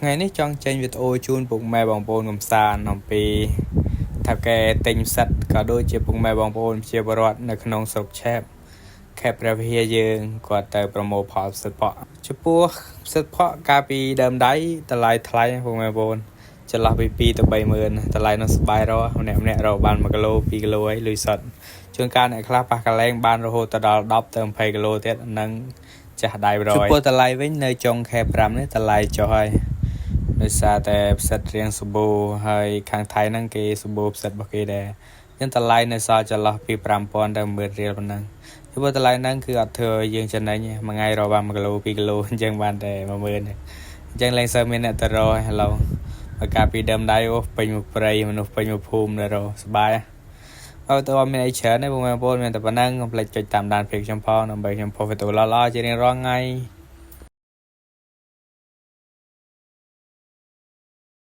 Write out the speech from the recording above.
ថ្ងៃនេះចង់ចេញវីដេអូជូនពុកម៉ែបងប្អូនកំសាន្តអំពីថាកែទិញផ្សិតក៏ដូចជាពុកម៉ែបងប្អូនជាបរិវត្តនៅក្នុងស្រុកឆែបខេត្តព្រះវិហារយើងគាត់ទៅប្រមូលផលផ្សិតផកចំពោះផ្សិតផកកាលពីដើមដៃតម្លៃថ្លៃពុកម៉ែបងប្អូនចន្លោះពី2ទៅ3ម៉ឺនតម្លៃនោះស្បាយរម្នាក់រកបាន1គីឡូ2គីឡូហើយលុយសុទ្ធជួនកាលអ្នកខ្លះប៉ះកលែងបានរហូតដល់10ទៅ20គីឡូទៀតនឹងចាស់ដៃ100ចំពោះតម្លៃវិញនៅចុងខែ5នេះតម្លៃចុះហើយដោយសារតែផ្សិតរៀងសម្បូរហើយខាងថៃហ្នឹងគេសម្បូរផ្សិតរបស់គេដែរអញ្ចឹងតម្លៃនៅសល់ចន្លោះពី5000ទៅ10000រៀលប៉ុណ្ណឹងពីព្រោះតម្លៃហ្នឹងគឺអត់ធ្វើយើងចំណេញមួយថ្ងៃរកបាន1គីឡូ2គីឡូអញ្ចឹងបានតែ10000អញ្ចឹងលែងសូវមានអ្នកទៅរកហើយឥឡូវមកកាលពីដើមដៃអូពេញមួយព្រៃមនុស្សពេញមួយភូមិទៅរកសបាយអត់ទៅអត់មានអីច្រើនទេបងប្អូនមានតែប៉ុណ្ណឹងកុំភ្លេចចុចតាមដានเพจខ្ញុំផងដើម្បីខ្ញុំផុសវីដេអូល្អៗជារៀងរាល់ថ្ងៃ